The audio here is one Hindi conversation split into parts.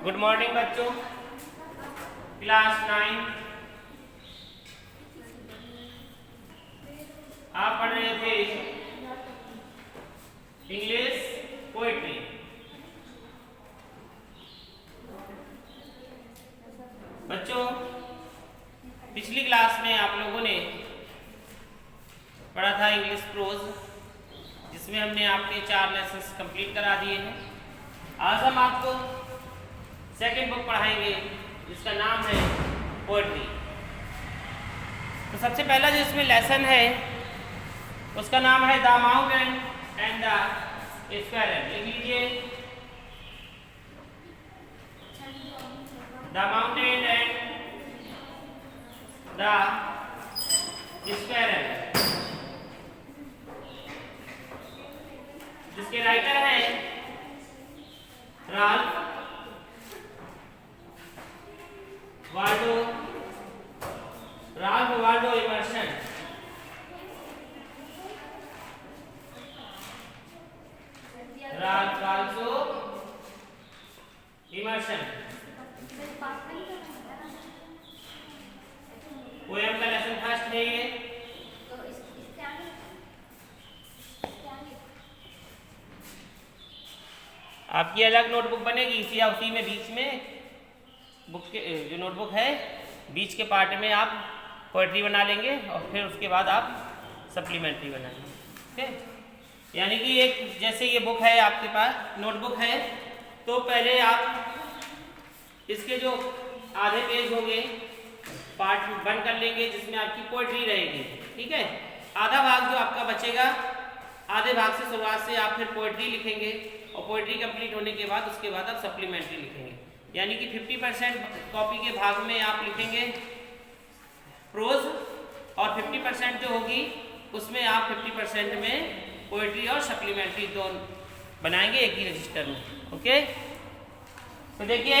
गुड मॉर्निंग बच्चों। क्लास 9 आप पढ़ रहे थे इंग्लिश पोइट्री। बच्चों, पिछली क्लास में आप लोगों ने पढ़ा था इंग्लिश प्रोज, जिसमें हमने आपके 4 लेसन्स कंप्लीट करा दिए हैं। आज हम आपको सेकंड बुक पढ़ाएंगे जिसका नाम है पोएट्री। तो सबसे पहला जो इसमें लेसन है उसका नाम है the mountain and the squirrel. लिख लीजिए, the mountain and the squirrel, जिसके राइटर हैं Ralph Waldo immersion. Ralph Waldo immersion. Poem का लेसन फर्स्ट है ये। आपकी अलग नोटबुक बनेगी इसी या उसी में बीच में बुक के जो नोटबुक है बीच के पार्ट में आप पोएट्री बना लेंगे और फिर उसके बाद आप सप्लीमेंट्री बनाएंगे। ठीक है, यानी कि एक जैसे ये बुक है आपके पास नोटबुक है, तो पहले आप इसके जो आधे पेज होंगे पार्ट 1 कर लेंगे जिसमें आपकी पोएट्री रहेगी। ठीक है, आधा भाग जो आपका बचेगा, आधे भाग से शुरुआत से आप फिर पोएट्री लिखेंगे और पोएट्री कंप्लीट होने के बाद उसके बाद आप सप्लीमेंट्री लिखेंगे। यानी कि 50% कॉपी के भाग में आप लिखेंगे प्रोज और 50% जो होगी उसमें आप 50% में पोएट्री और सप्लीमेंट्री दोनों बनाएंगे एक ही रजिस्टर में। ओके, तो देखिए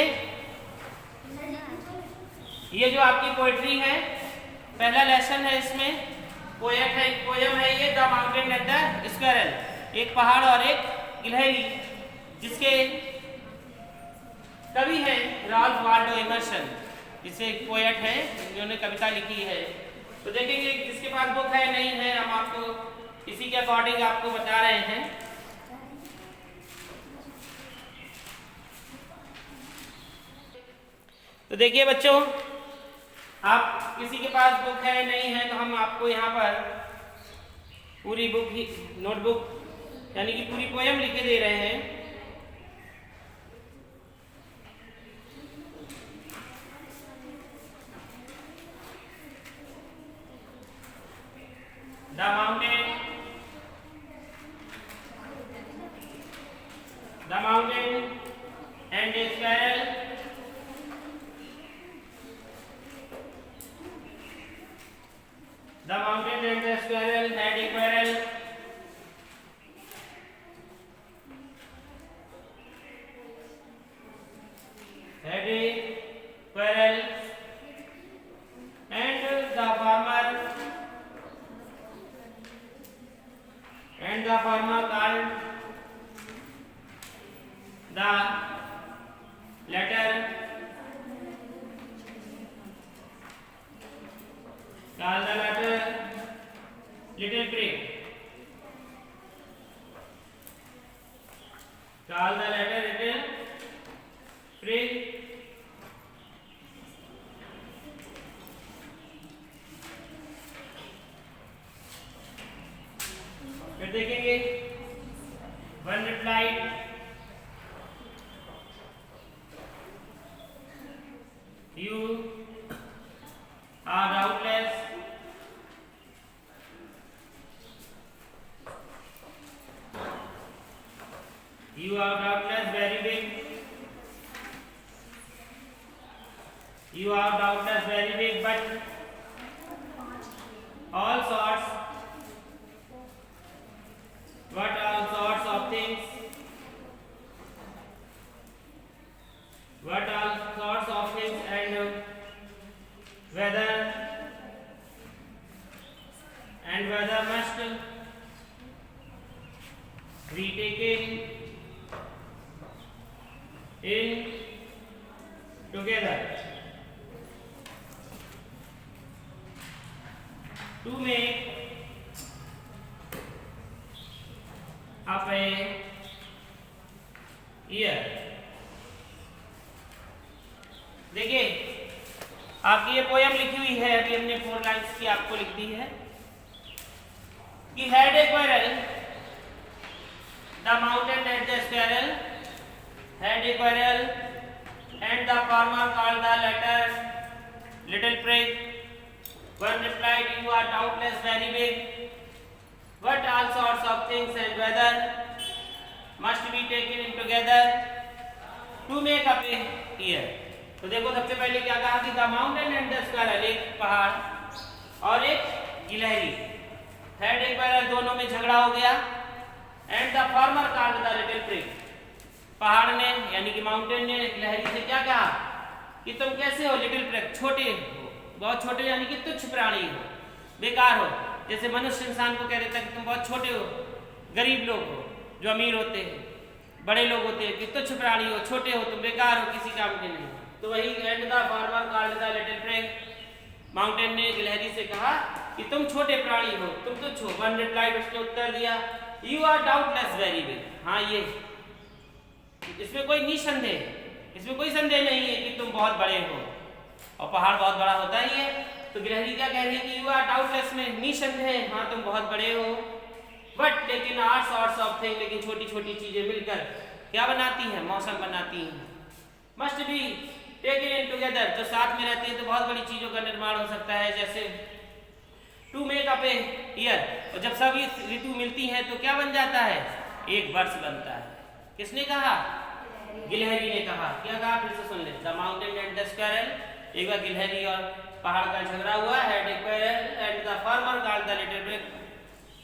ये जो आपकी पोएट्री है, पहला लेसन है, इसमें पोयम है ये the mountain and the squirrel, एक पहाड़ और एक गिलहरी, जिसके कवि है राल्फ वाल्डो इमर्सन, जिसे एक पोएट है जिन्होंने कविता लिखी है। तो देखेंगे जिसके पास बुक है नहीं है, हम आपको इसी के अकॉर्डिंग आपको बता रहे हैं। तो देखिए बच्चों, आप किसी के पास बुक है नहीं है तो हम आपको यहाँ पर पूरी बुक ही नोटबुक यानी कि पूरी पोएम लिखे दे रहे हैं। The mountain and the squirrel, the mountain and the squirrel had a quarrel. Had a quarrel, and the farmer called the letter little pig. Call the letter little pig. फिर देखेंगे one replied, you are doubtless very big, you are doubtless very big, but all sorts of things, and whether must be taken in together to make up a year। देखिए आपकी ये पोयम लिखी हुई है, अभी हमने 4 लाइन्स की आपको लिख दी है कि had a quarrel, the mountain and the squirrel had a quarrel, and the farmer called the latter little prig. One replied, "You are doubtless very big, but all sorts of things and weather must be taken in together to make up a year." तो देखो सबसे पहले क्या कहा कि the mountain and the squirrel, एक पहाड़ और एक गिलहरी, हैड एक बार दोनों में झगड़ा हो गया। And the farmer called the little prig, पहाड़ ने यानी कि माउंटेन ने गिलहरी से क्या कहा कि तुम कैसे हो लिटिल प्रिग, छोटे हो, बहुत छोटे यानी कि तुच्छ प्राणी हो, बेकार हो। जैसे मनुष्य इंसान को कह देता है कि तुम बहुत छोटे हो, गरीब लोग हो, जो अमीर होते हैं, बड़े लोग होते हैं कि तुच्छ प्राणी हो, छोटे हो, तुम बेकार हो, किसी काम के नहीं। तो वही and the farmer called the little prig, mountain ने गिलहरी से कहा कि तुम छोटे प्राणी हो, तुम तुच्छ हो। वन रिप्लाइड, उसने उत्तर दिया, you are doubtless very big, हाँ ये इसमें कोई निसंदेह, इसमें कोई संदेह नहीं है कि तुम बहुत बड़े हो, और पहाड़ बहुत बड़ा होता ही है। तो गिलहरी क्या कह रही है कि यू आर डाउटलेस में निसंदेह, हाँ तुम बहुत बड़े हो, बट लेकिन आर सॉर्ट्स ऑफ थिंग, लेकिन छोटी छोटी चीजें मिलकर क्या बनाती हैं, मौसम बनाती हैं। Must be taken in together, जो साथ में रहते हैं तो बहुत बड़ी चीजों का निर्माण हो सकता है, जैसे to make up a year, और जब सभी ऋतु मिलती हैं तो क्या बन जाता है, एक वर्ष बनता है। किसने कहा, गिलहरी ने कहा। क्या कहा, फिर से सुन ले, the mountain and the squirrel, एक बार गिलहरी और पहाड़ का झगड़ा हुआ, had a quarrel and the farmer called the little prig,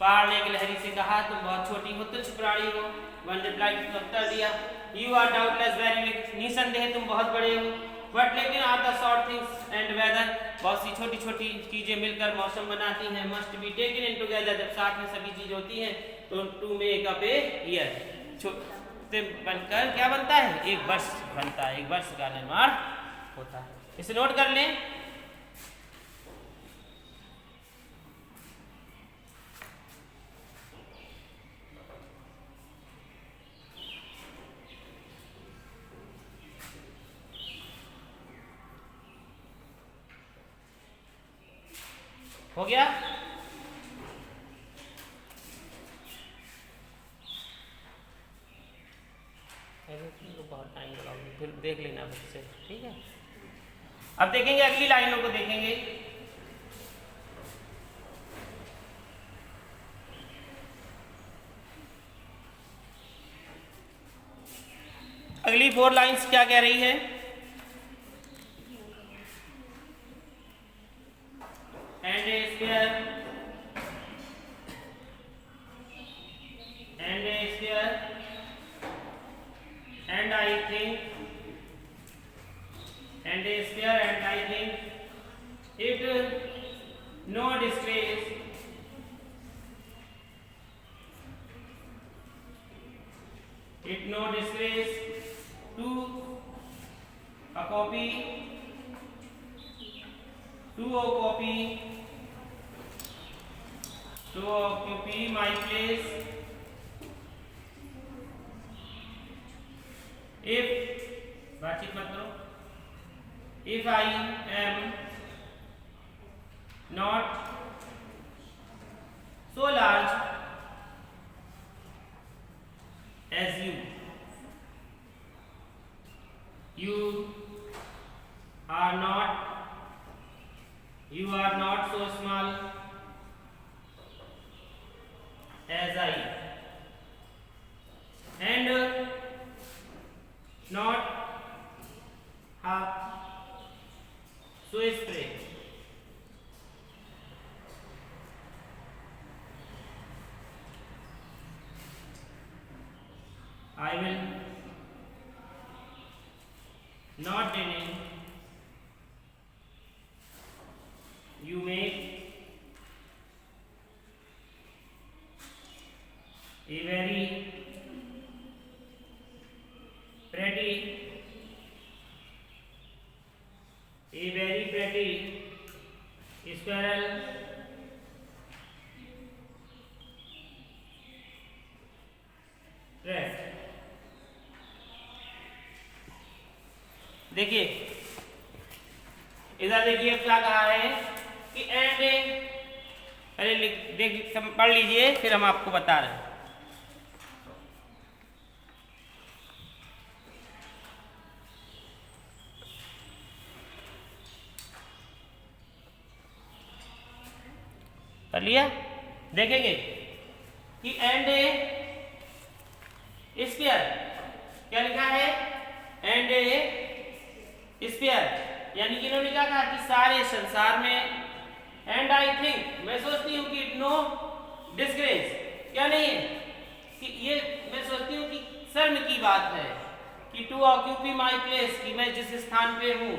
पहाड़ ने गिलहरी से कहा तुम बहुत छोटी हो, तुच्छ प्राणी हो। वन रिप्लाई, उत्तर दिया, you are doubtless very big, निसंदेह तुम बहुत बड़े हो, बट लेकिन are the short things and weather, बहुत सी छोटी छोटी चीजें मिलकर मौसम बनाती हैं। Must be taken in together, जब साथ में सभी चीज होती हैं तो to make up a year, छोटे बनकर क्या बनता है, एक वर्ष बनता है, एक वर्ष का निर्माण होता है। इसे नोट कर लें। हो गया, बहुत टाइम लगाओगे, फिर देख लेना फिर से, ठीक है। अब देखेंगे अगली लाइनों को देखेंगे। अगली 4 लाइन्स क्या कह रही है, and a sphere, and a sphere, and I think, and a sphere, and I think it no disgrace, it no disgrace to a copy, to occupy my place if, बातचीत मत करो, if I am not so large as you, you are not so small as I, and not half so spray. I will not deny you make a very pretty पेटी स्क्वायरल ट्रैक। देखिए इधर देखिए क्या कहा है कि एंड अरे देख पढ़ लीजिए फिर हम आपको बता रहे हैं। कर लिया? देखेंगे कि एंड स्फीयर क्या लिखा है, एंड स्फीयर यानी कि इन्होंने क्या कहा कि सारे संसार में, एंड आई थिंक मैं सोचती हूँ कि नो डिस्ग्रेस क्या नहीं है कि ये मैं सोचती हूँ कि शर्म की बात है कि टू ऑक्यूपी माई प्लेस कि मैं जिस स्थान पे हूँ,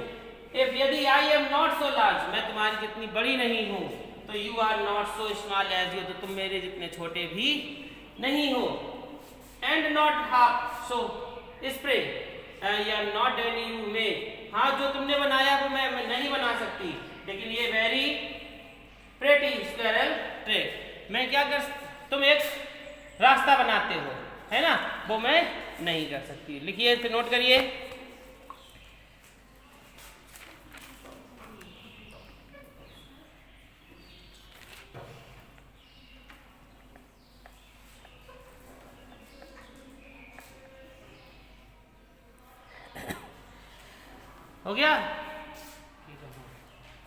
इफ यदि I am not so large मैं तुम्हारी जितनी बड़ी नहीं हूँ, तो you are not so small as you तो तुम मेरे जितने छोटे भी नहीं हो, and not half so spry या नॉट एनी यू मे हाँ जो तुमने बनाया वो मैं नहीं बना सकती, लेकिन ये वेरी प्रेटी स्क्वायरल ट्रैक मैं क्या कर तुम एक रास्ता बनाते हो है ना, वो मैं नहीं कर सकती। लिखिए फिर नोट करिए। हो गया?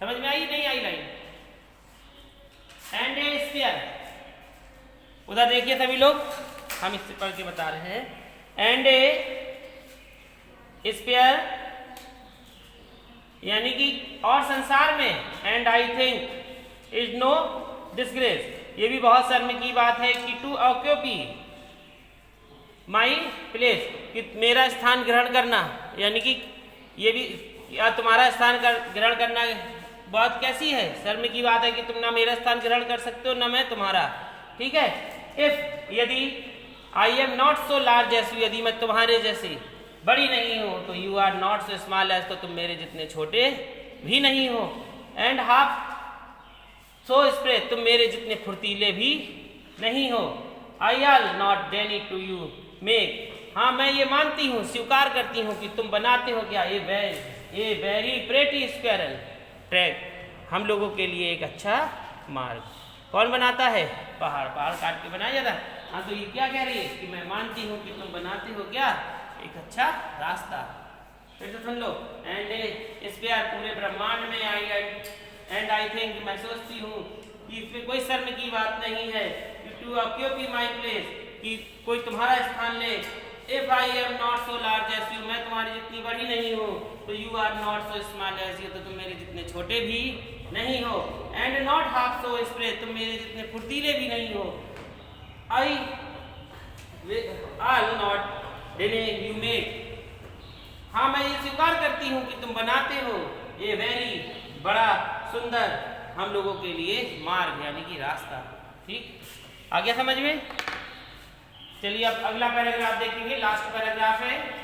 समझ में आई नहीं आई लाइन? एंड ए स्फीयर उधर देखिए सभी लोग, हम इससे पढ़ के बता रहे हैं। एंड ए स्फीयर यानी कि और संसार में, and I think is no disgrace ये भी बहुत शर्म की बात है कि टू ऑक्यूपी माई प्लेस कि मेरा स्थान ग्रहण करना, यानी कि ये भी या तुम्हारा स्थान ग्रहण करना बात कैसी है, शर्म की बात है कि तुम ना मेरा स्थान ग्रहण कर सकते हो ना मैं तुम्हारा, ठीक है। इफ यदि I am not so large as you यदि मैं तुम्हारे जैसी बड़ी नहीं हूं, तो you are not so small as तो तुम मेरे जितने छोटे भी नहीं हो, एंड हाफ सो स्प्रे तुम मेरे जितने फुर्तीले भी नहीं हो, आई आल not deny to you make हाँ मैं ये मानती हूँ स्वीकार करती हूँ कि तुम बनाते हो क्या ये वेरी प्रेटी स्क्वायरल ट्रैक हम लोगों के लिए एक अच्छा मार्ग। कौन बनाता है? पहाड़ काट के बनाया जाता है। हाँ तो ये क्या कह रही है कि मैं मानती हूँ कि तुम बनाते हो क्या एक अच्छा रास्ता। फिर तो सुन लो, एंड स्फीयर पूरे ब्रह्मांड में एंड आई थिंक मैं सोचती हूँ कि इसमें कोई शर्म की बात नहीं है टू ऑक्यूपी माई प्लेस कि कोई तुम्हारा स्थान ले, if I am not so large as you मैं तुम्हारी जितनी बड़ी नहीं हूँ, तो you are not so small as you तो तुम मेरे जितने छोटे भी नहीं हो, and not half so spry तुम मेरे जितने फुर्तीले भी नहीं हो, आई आल नॉट डिने यू मेक हाँ मैं ये स्वीकार करती हूँ कि तुम बनाते हो ये वेरी बड़ा सुंदर हम लोगों के लिए मार्ग यानी कि रास्ता। ठीक आ गया समझ में? चलिए अब अगला पैराग्राफ देखेंगे, लास्ट पैराग्राफ है।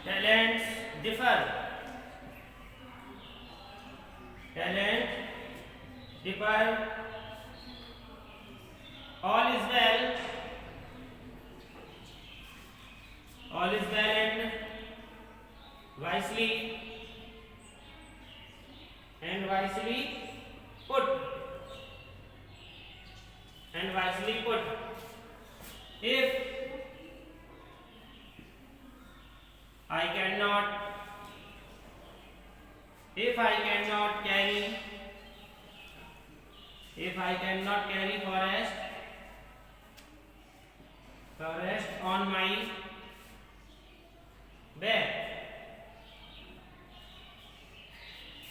Talents differ all is well and wisely put if I cannot carry forest on my back,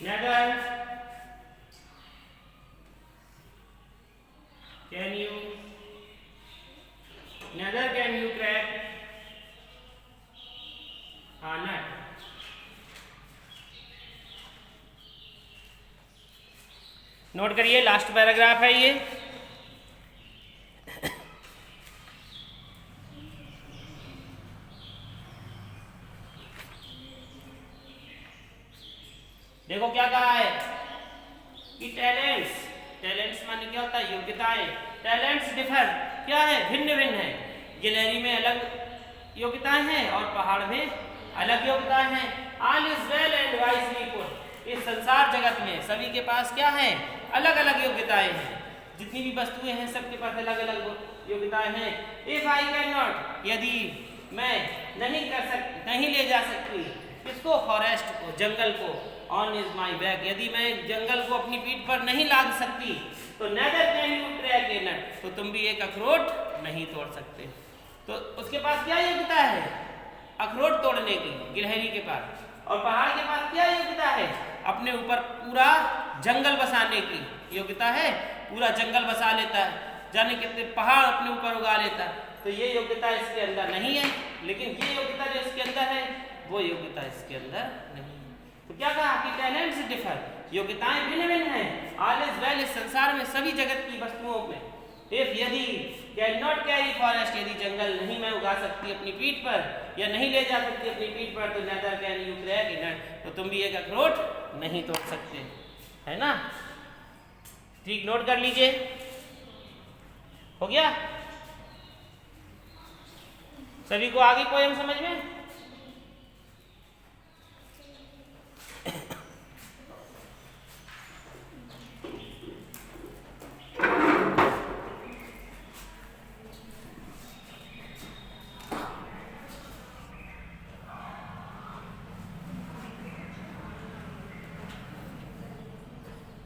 neither can you crack a nut note करिए, लास्ट पैराग्राफ है ये। देखो क्या कहा है कि टैलेंट्स माने क्या होता है, योग्यताएं। टैलेंट्स डिफर, क्या है, भिन्न भिन्न है। गिलहरी में अलग योग्यताएं हैं और पहाड़ में अलग योग्यताएं हैं। All is well and wisely put, इस संसार जगत में सभी के पास क्या है, अलग अलग योग्यताएं हैं। जितनी भी वस्तुएं हैं सबके पास अलग अलग योग्यताएं हैं। इफ आई कैन नॉट, यदि मैं नहीं ले जा सकती किसको, फॉरेस्ट को, जंगल को, ऑन इज माई बैक, यदि मैं जंगल को अपनी पीठ पर नहीं लाद सकती, तो नेदर कैन यू क्रैक ए नट, तो तुम भी एक अखरोट नहीं तोड़ सकते। तो उसके पास क्या योग्यता है, अखरोट तोड़ने की, गिलहरी के पास। और पहाड़ के पास क्या योग्यता है, अपने ऊपर पूरा जंगल बसाने की योग्यता है, पूरा जंगल बसा लेता है, जाने कितने पहाड़ अपने ऊपर उगा लेता है। तो ये योग्यता इसके अंदर नहीं है, लेकिन ये योग्यता जो इसके अंदर है वो योग्यता इसके अंदर नहीं है। तो क्या कहा कि टैलेंट्स डिफर, योग्यताएं भिन्न भिन्न हैं। ऑल इज वेल, इस संसार में सभी जगत की वस्तुओं में। इफ, यदि, कैन नॉट कैरी फॉरेस्ट, यदि जंगल नहीं मैं उगा सकती अपनी पीठ पर या नहीं ले जा सकती अपनी पीठ पर, तो नेदर कैन यू क्रैक ए नट, तो तुम भी एक अखरोट नहीं तोड़ सकते, है ना। ठीक, नोट कर लीजिए, हो गया सभी को आगे पोएम समझ में।